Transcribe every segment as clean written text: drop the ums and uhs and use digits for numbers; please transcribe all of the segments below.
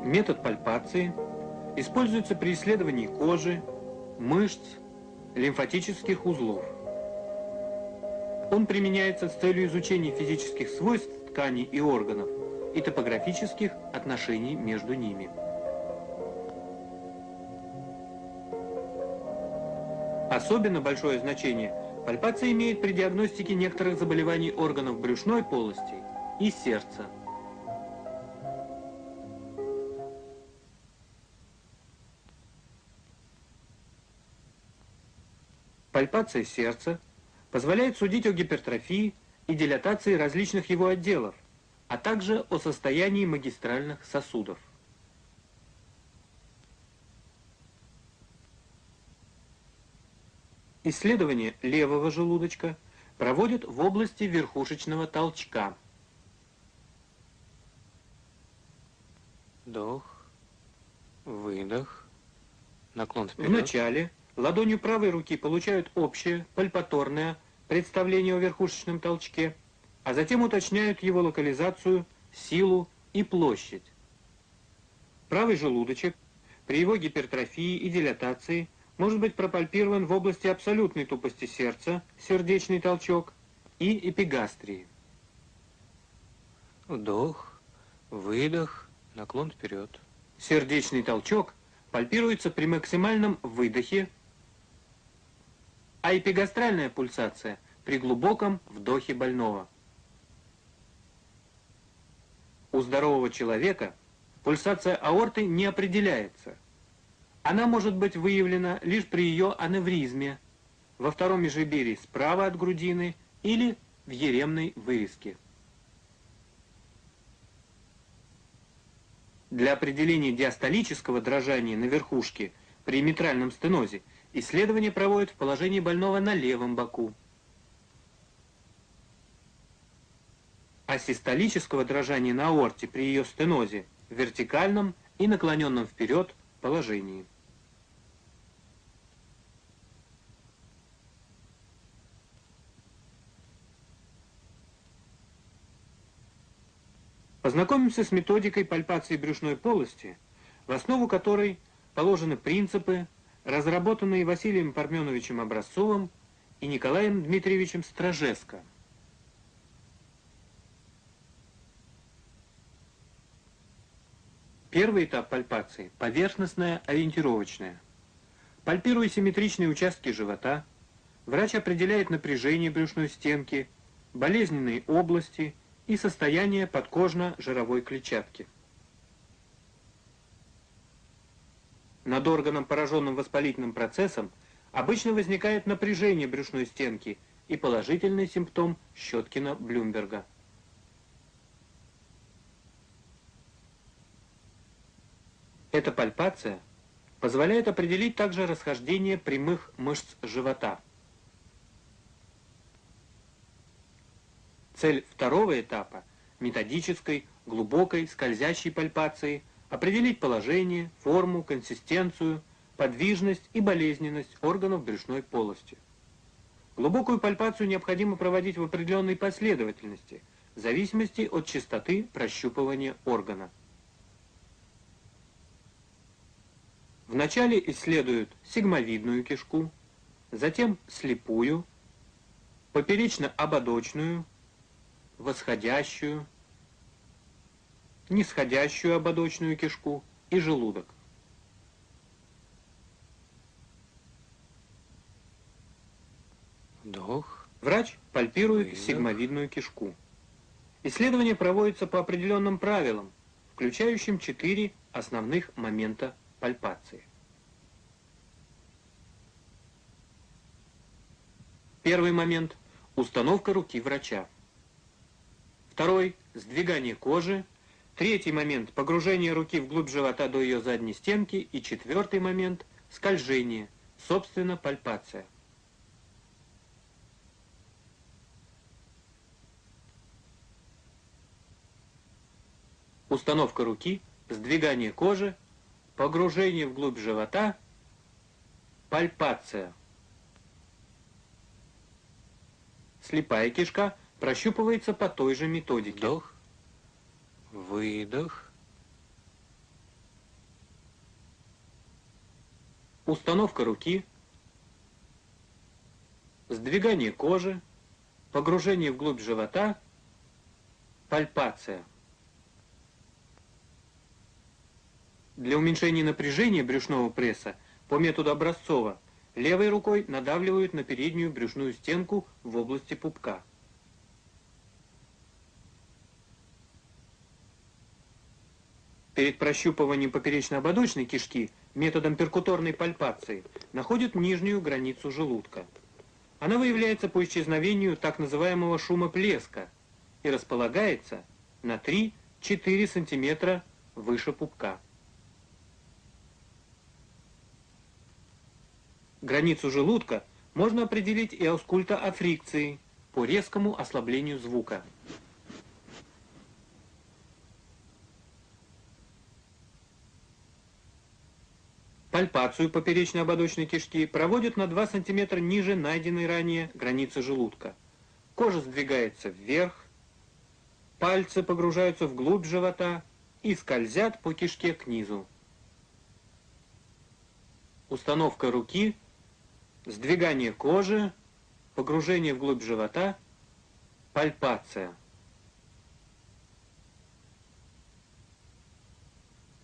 Метод пальпации используется при исследовании кожи, мышц, лимфатических узлов. Он применяется с целью изучения физических свойств тканей и органов и топографических отношений между ними. Особенно большое значение пальпация имеет при диагностике некоторых заболеваний органов брюшной полости и сердца. Пальпация сердца позволяет судить о гипертрофии и дилатации различных его отделов, а также о состоянии магистральных сосудов. Исследование левого желудочка проводят в области верхушечного толчка. Вдох, выдох, наклон вперед. Вначале ладонью правой руки получают общее, пальпаторное представление о верхушечном толчке, а затем уточняют его локализацию, силу и площадь. Правый желудочек при его гипертрофии и дилатации может быть пропальпирован в области абсолютной тупости сердца, сердечный толчок, и эпигастрии. Вдох, выдох, наклон вперед. Сердечный толчок пальпируется при максимальном выдохе, а эпигастральная пульсация при глубоком вдохе больного. У здорового человека пульсация аорты не определяется. Она может быть выявлена лишь при ее аневризме, во втором межреберье справа от грудины или в еремной вырезке. Для определения диастолического дрожания на верхушке при митральном стенозе исследование проводят в положении больного на левом боку. А систолического дрожания на аорте при ее стенозе в вертикальном и наклоненном вперед положении. Познакомимся с методикой пальпации брюшной полости, в основу которой положены принципы, разработанные Василием Парменовичем Образцовым и Николаем Дмитриевичем Стражеско. Первый этап пальпации – поверхностная, ориентировочная. Пальпируя симметричные участки живота, врач определяет напряжение брюшной стенки, болезненные области и состояние подкожно-жировой клетчатки. Над органом, пораженным воспалительным процессом, обычно возникает напряжение брюшной стенки и положительный симптом Щеткина-Блюмберга. Эта пальпация позволяет определить также расхождение прямых мышц живота. Цель второго этапа – методической, глубокой, скользящей пальпации – определить положение, форму, консистенцию, подвижность и болезненность органов брюшной полости. Глубокую пальпацию необходимо проводить в определенной последовательности, в зависимости от частоты прощупывания органа. Вначале исследуют сигмовидную кишку, затем слепую, поперечно-ободочную, восходящую, нисходящую ободочную кишку и желудок. Вдох. Врач пальпирует Выдох. сигмовидную кишку. Исследование проводится по определенным правилам, включающим 4 основных момента пальпации. Первый момент – установка руки врача. Второй – сдвигание кожи. Третий момент – погружение руки вглубь живота до ее задней стенки. И четвертый момент – скольжение, собственно, пальпация. Установка руки, сдвигание кожи, погружение вглубь живота, пальпация. Слепая кишка прощупывается по той же методике. Вдох, выдох, установка руки, сдвигание кожи, погружение вглубь живота, пальпация. Для уменьшения напряжения брюшного пресса по методу Образцова левой рукой надавливают на переднюю брюшную стенку в области пупка. Перед прощупыванием поперечно-ободочной кишки методом перкуторной пальпации находят нижнюю границу желудка. Она выявляется по исчезновению так называемого шума плеска и располагается на 3-4 см выше пупка. Границу желудка можно определить и аускультоаффрикцией по резкому ослаблению звука. Пальпацию поперечно-ободочной кишки проводят на 2 см ниже найденной ранее границы желудка. Кожа сдвигается вверх, пальцы погружаются вглубь живота и скользят по кишке к низу. Установка руки, сдвигание кожи, погружение вглубь живота, пальпация.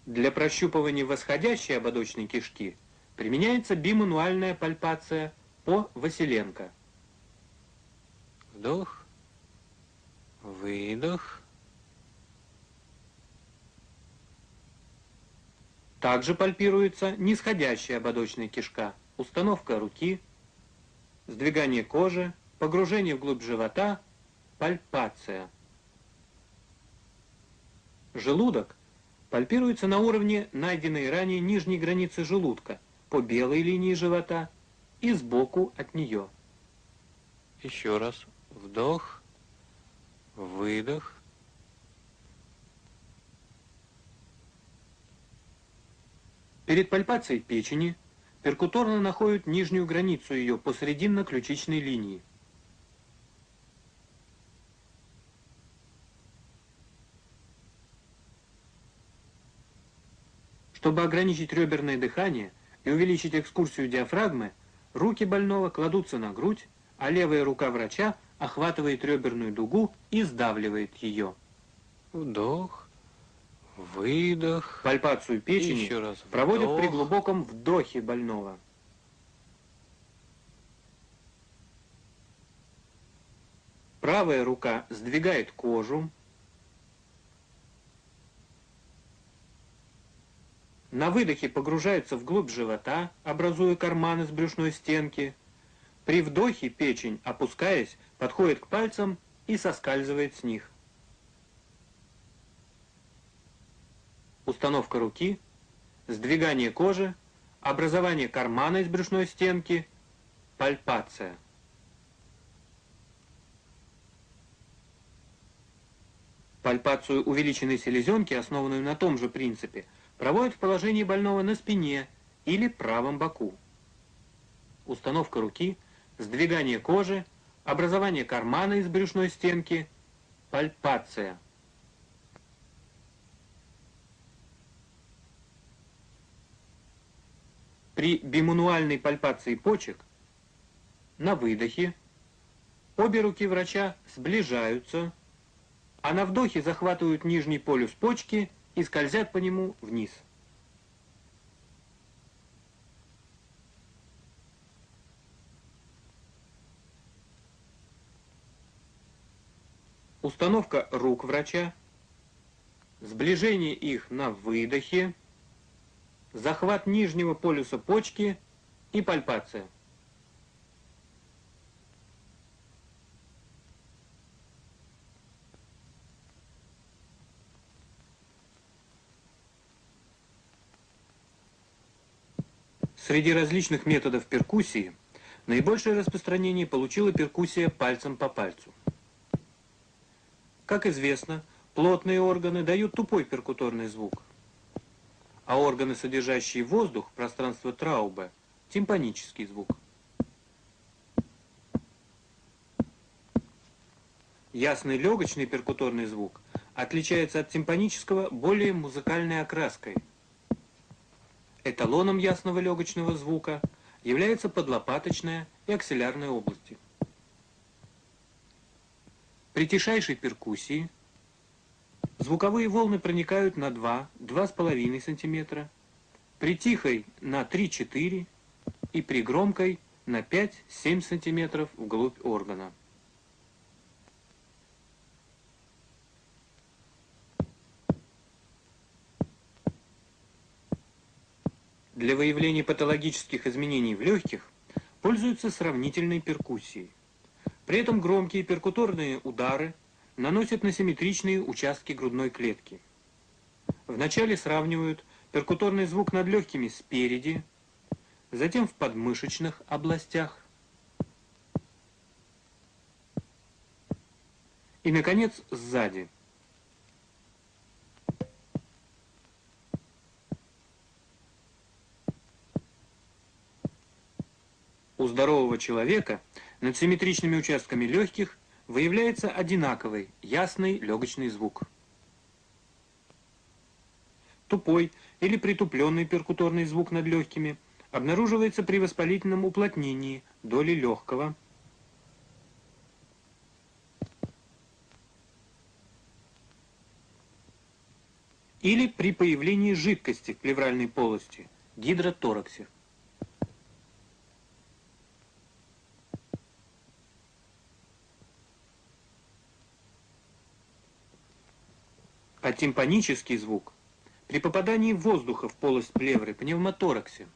Для прощупывания восходящей ободочной кишки применяется бимануальная пальпация по Василенко. Вдох, выдох. Также пальпируется нисходящая ободочная кишка, установка руки, сдвигание кожи, погружение вглубь живота, пальпация. Желудок пальпируется на уровне найденной ранее нижней границы желудка, по белой линии живота и сбоку от нее. Еще раз. Вдох, выдох. Перед пальпацией печени перкуторно находят нижнюю границу ее по срединно-ключичной линии. Чтобы ограничить реберное дыхание и увеличить экскурсию диафрагмы, руки больного кладутся на грудь, а левая рука врача охватывает реберную дугу и сдавливает ее. Вдох, выдох. Пальпацию печени Еще раз вдох. проводят при глубоком вдохе больного. Правая рука сдвигает кожу. На выдохе погружается вглубь живота, образуя карманы с брюшной стенки. При вдохе печень, опускаясь, подходит к пальцам и соскальзывает с них. Установка руки, сдвигание кожи, образование кармана из брюшной стенки, пальпация. Пальпацию увеличенной селезенки, основанную на том же принципе, проводят в положении больного на спине или правом боку. Установка руки, сдвигание кожи, образование кармана из брюшной стенки, пальпация. При бимануальной пальпации почек на выдохе обе руки врача сближаются, а на вдохе захватывают нижний полюс почки и скользят по нему вниз. Установка рук врача, сближение их на выдохе, захват нижнего полюса почки и пальпация. Среди различных методов перкуссии наибольшее распространение получила перкуссия пальцем по пальцу. Как известно, плотные органы дают тупой перкуторный звук, а органы, содержащие воздух, пространство Трауба, тимпанический звук. Ясный легочный перкуторный звук отличается от тимпанического более музыкальной окраской. Эталоном ясного легочного звука является подлопаточная и аксиллярная области. При тишайшей перкуссии звуковые волны проникают на 2-2,5 см, при тихой на 3-4 и при громкой на 5-7 см вглубь органа. Для выявления патологических изменений в легких пользуются сравнительной перкуссией. При этом громкие перкуторные удары наносят на симметричные участки грудной клетки. Вначале сравнивают перкуторный звук над легкими спереди, затем в подмышечных областях и, наконец, сзади. У здорового человека над симметричными участками легких выявляется одинаковый, ясный легочный звук. Тупой или притупленный перкуторный звук над легкими обнаруживается при воспалительном уплотнении доли легкого, или при появлении жидкости в плевральной полости, гидротораксе. А тимпанический звук при попадании воздуха в полость плевры, пневмотораксе.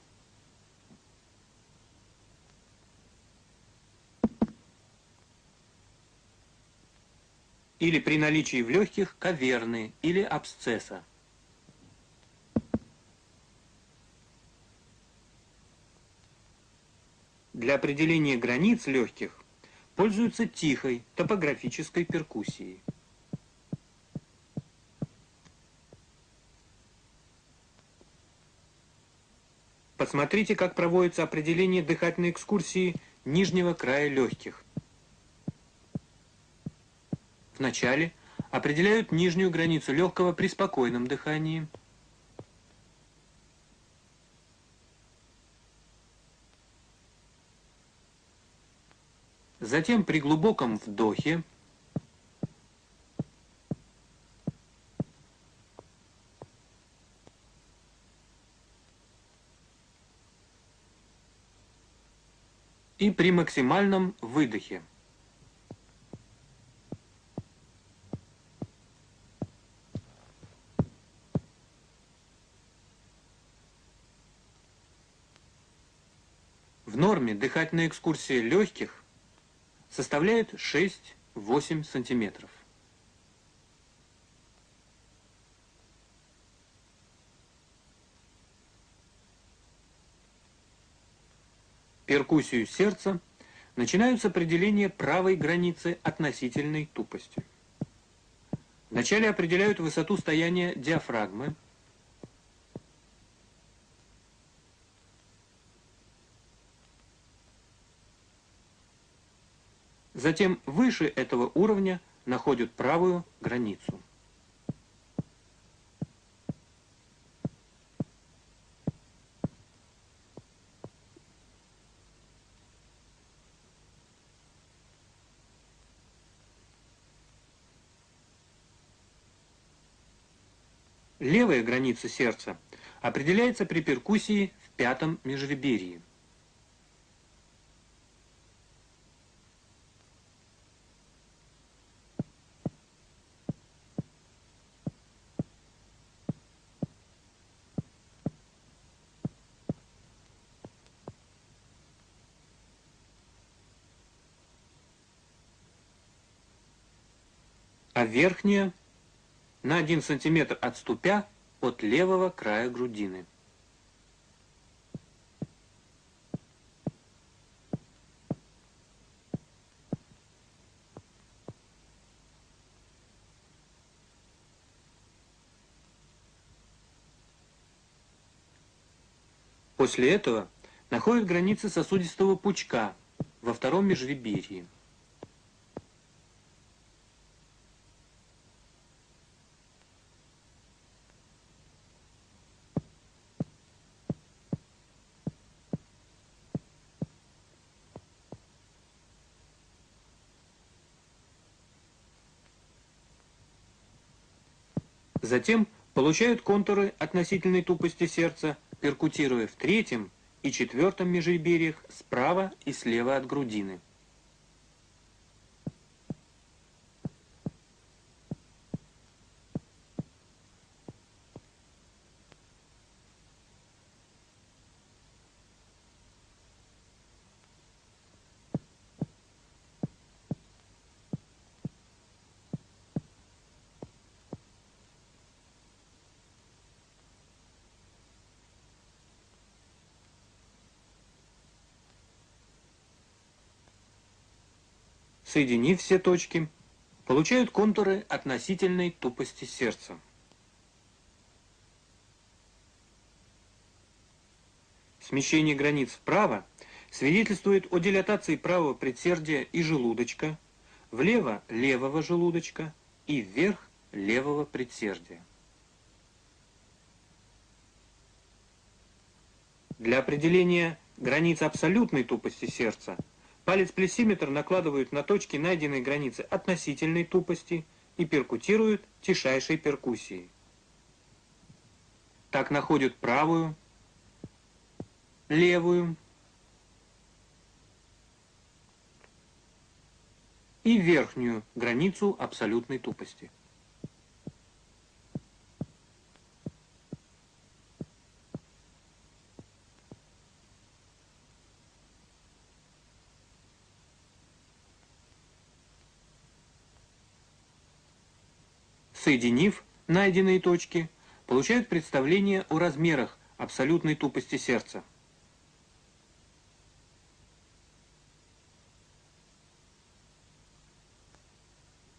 Или при наличии в легких каверны или абсцесса. Для определения границ легких пользуются тихой топографической перкуссией. Посмотрите, как проводится определение дыхательной экскурсии нижнего края легких. Вначале определяют нижнюю границу легкого при спокойном дыхании. Затем при глубоком вдохе. И при максимальном выдохе. В норме дыхательная экскурсия легких составляет 6-8 сантиметров. Перкуссию сердца начинают с определения правой границы относительной тупости. Вначале определяют высоту стояния диафрагмы, затем выше этого уровня находят правую границу. Левая граница сердца определяется при перкуссии в пятом межреберье. А верхняя на 1 сантиметр отступя от левого края грудины. После этого находят границы сосудистого пучка во втором межреберье. Затем получают контуры относительной тупости сердца, перкутируя в третьем и четвертом межреберьях справа и слева от грудины. Соединив все точки, получают контуры относительной тупости сердца. Смещение границ вправо свидетельствует о дилатации правого предсердия и желудочка, влево левого желудочка и вверх левого предсердия. Для определения границ абсолютной тупости сердца палец-плесиметр накладывают на точки найденной границы относительной тупости и перкутируют тишайшей перкуссией. Так находят правую, левую и верхнюю границу абсолютной тупости. Соединив найденные точки, получают представление о размерах абсолютной тупости сердца.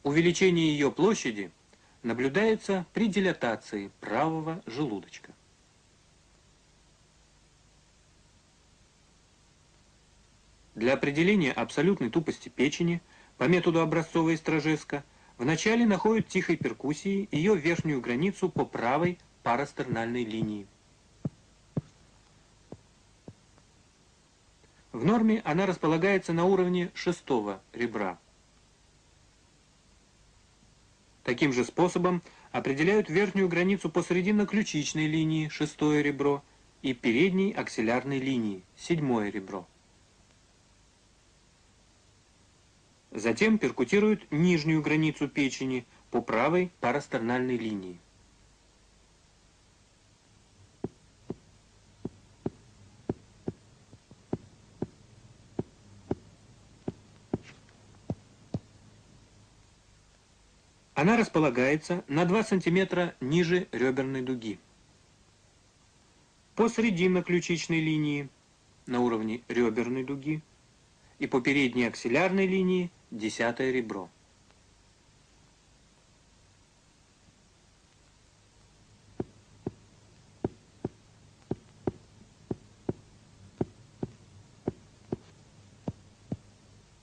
Увеличение ее площади наблюдается при дилатации правого желудочка. Для определения абсолютной тупости печени по методу Образцова-Истражеска вначале находят тихой перкуссией ее верхнюю границу по правой парастернальной линии. В норме она располагается на уровне шестого ребра. Таким же способом определяют верхнюю границу по срединно-ключичной линии, шестое ребро, и передней аксиллярной линии, седьмое ребро. Затем перкутируют нижнюю границу печени по правой парастернальной линии. Она располагается на 2 см ниже реберной дуги. По срединно-ключичной линии на уровне реберной дуги и по передней аксиллярной линии десятое ребро.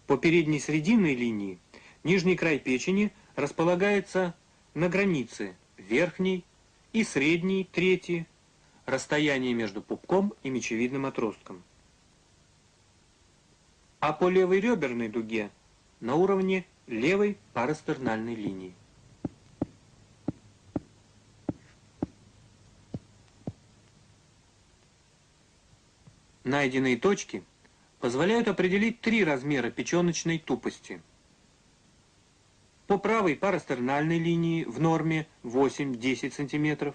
По передней срединной линии нижний край печени располагается на границе верхней и средней трети расстояния между пупком и мечевидным отростком. А по левой реберной дуге на уровне левой парастернальной линии. Найденные точки позволяют определить три размера печеночной тупости. По правой парастернальной линии в норме 8-10 см,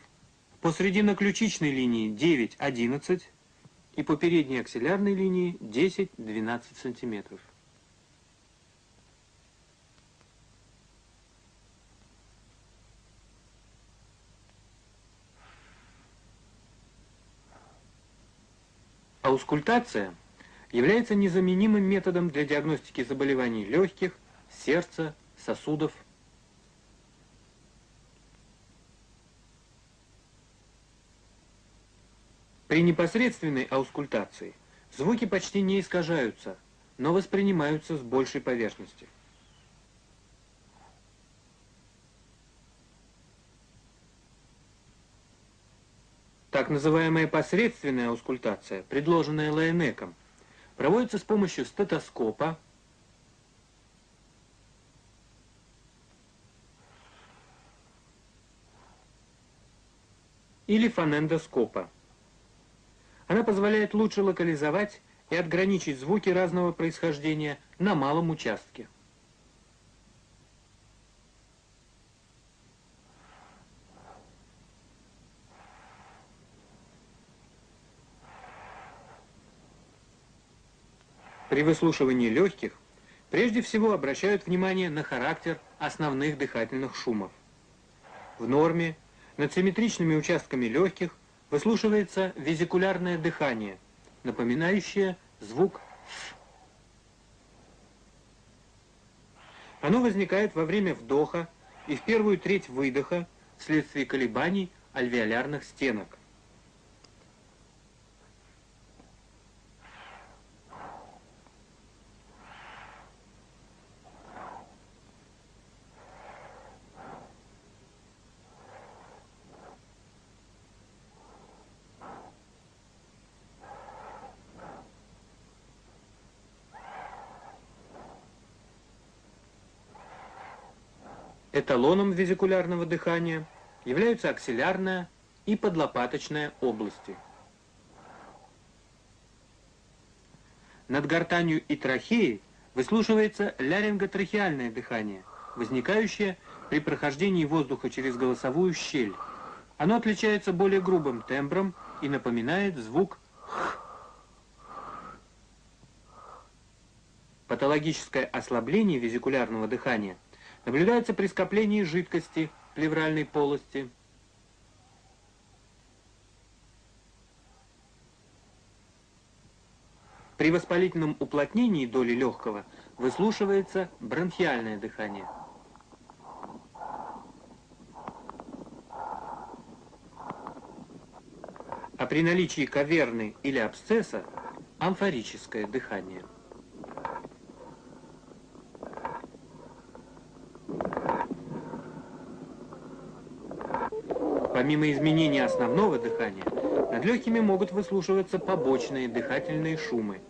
по срединно-ключичной линии 9-11 и по передней аксиллярной линии 10-12 см. Аускультация является незаменимым методом для диагностики заболеваний легких, сердца, сосудов. При непосредственной аускультации звуки почти не искажаются, но воспринимаются с большей поверхности. Так называемая посредственная аускультация, предложенная Лайенеком, проводится с помощью стетоскопа, или фонендоскопа. Она позволяет лучше локализовать и отграничить звуки разного происхождения на малом участке. При выслушивании легких прежде всего обращают внимание на характер основных дыхательных шумов. В норме над симметричными участками легких выслушивается везикулярное дыхание, напоминающее звук «ф». Оно возникает во время вдоха и в первую треть выдоха вследствие колебаний альвеолярных стенок. Эталоном везикулярного дыхания являются аксиллярная и подлопаточная области. Над гортанью и трахеей выслушивается ларинготрахеальное дыхание, возникающее при прохождении воздуха через голосовую щель. Оно отличается более грубым тембром и напоминает звук «х». Патологическое ослабление везикулярного дыхания наблюдается при скоплении жидкости в плевральной полости. При воспалительном уплотнении доли легкого выслушивается бронхиальное дыхание. А при наличии каверны или абсцесса – амфорическое дыхание. Помимо изменения основного дыхания, над легкими могут выслушиваться побочные дыхательные шумы.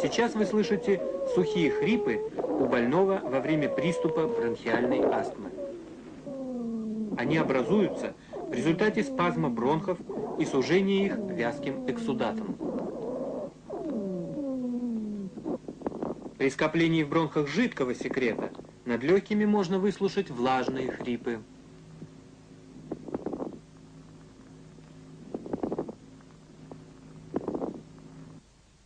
Сейчас вы слышите сухие хрипы у больного во время приступа бронхиальной астмы. Они образуются в результате спазма бронхов и сужения их вязким эксудатом. При скоплении в бронхах жидкого секрета над легкими можно выслушать влажные хрипы.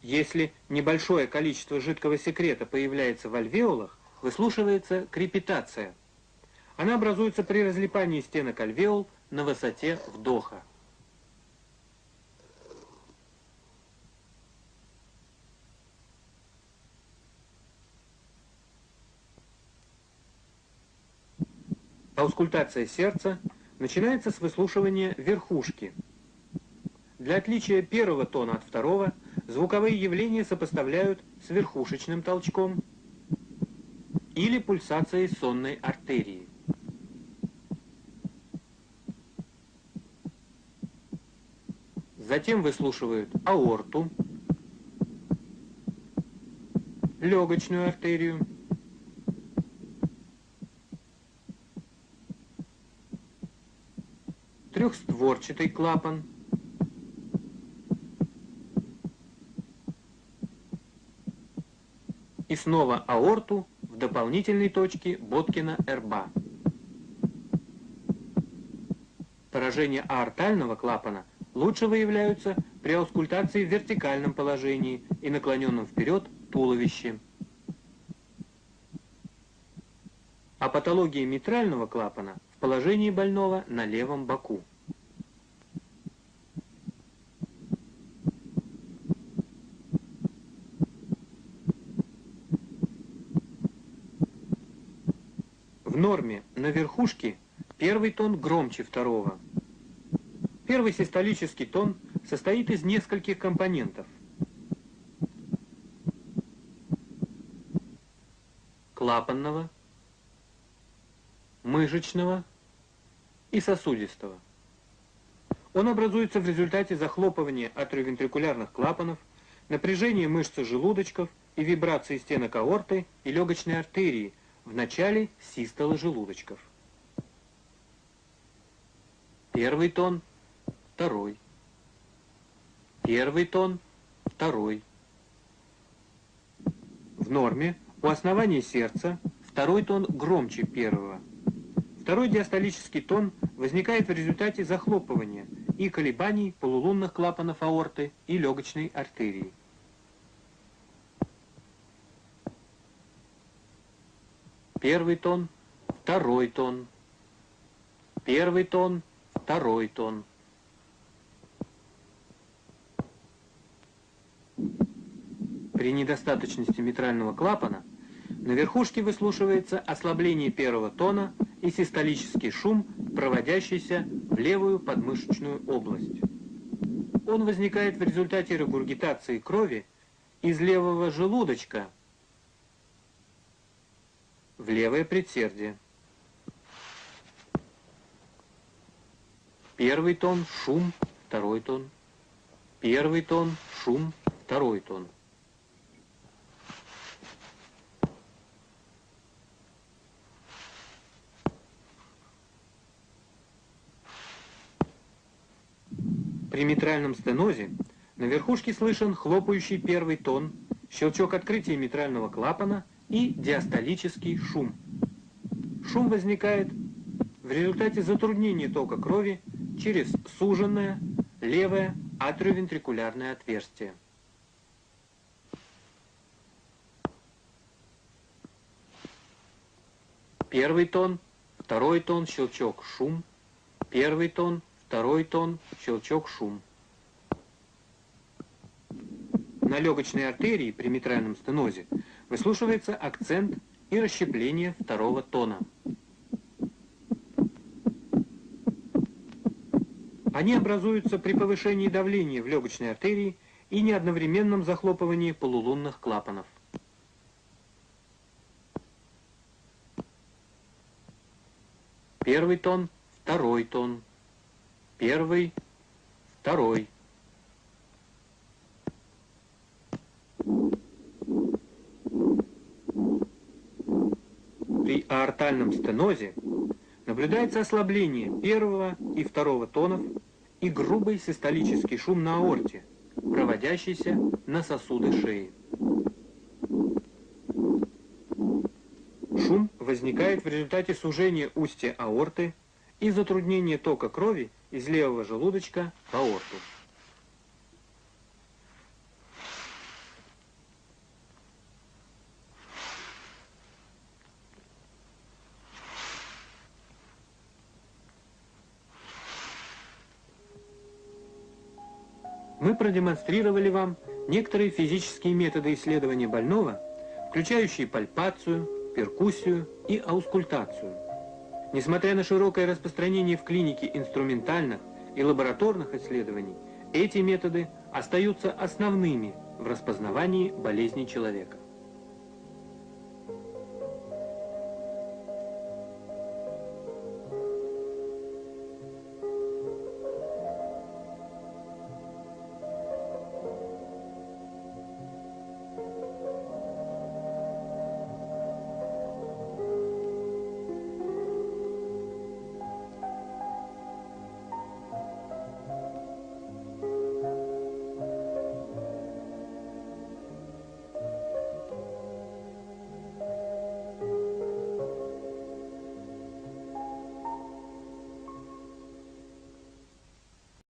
Если небольшое количество жидкого секрета появляется в альвеолах, выслушивается крепитация. Она образуется при разлипании стенок альвеол на высоте вдоха. Аускультация сердца начинается с выслушивания верхушки. Для отличия первого тона от второго звуковые явления сопоставляют с верхушечным толчком или пульсацией сонной артерии. Затем выслушивают аорту, легочную артерию, трехстворчатый клапан, и снова аорту в дополнительной точке Боткина-Эрба. Поражения аортального клапана лучше выявляются при аускультации в вертикальном положении и наклоненном вперед туловище. А патология митрального клапана в положении больного на левом боку. В норме на верхушке первый тон громче второго. Первый систолический тон состоит из нескольких компонентов. Клапанного, мышечного и сосудистого. Он образуется в результате захлопывания атриовентрикулярных клапанов, напряжения мышц желудочков и вибрации стенок аорты и легочной артерии в начале систолы желудочков. Первый тон второй. Первый тон, второй. В норме у основания сердца второй тон громче первого. Второй диастолический тон возникает в результате захлопывания и колебаний полулунных клапанов аорты и легочной артерии. Первый тон, второй тон. Первый тон, второй тон. При недостаточности митрального клапана на верхушке выслушивается ослабление первого тона и систолический шум, проводящийся в левую подмышечную область. Он возникает в результате регургитации крови из левого желудочка в левое предсердие. Первый тон, шум, второй тон. Первый тон, шум, второй тон. При митральном стенозе на верхушке слышен хлопающий первый тон, щелчок открытия митрального клапана и диастолический шум. Шум возникает в результате затруднения тока крови через суженное левое атриовентрикулярное отверстие. Первый тон, второй тон, щелчок, шум. Первый тон, второй тон, щелчок, шум. На легочной артерии при митральном стенозе выслушивается акцент и расщепление второго тона. Они образуются при повышении давления в легочной артерии и неодновременном захлопывании полулунных клапанов. Первый тон, второй тон. Первый, второй. При аортальном стенозе наблюдается ослабление первого и второго тонов и грубый систолический шум на аорте, проводящийся на сосуды шеи. Шум возникает в результате сужения устья аорты и затруднения тока крови из левого желудочка в аорту. Мы продемонстрировали вам некоторые физические методы исследования больного, включающие пальпацию, перкуссию и аускультацию. Несмотря на широкое распространение в клинике инструментальных и лабораторных исследований, эти методы остаются основными в распознавании болезней человека.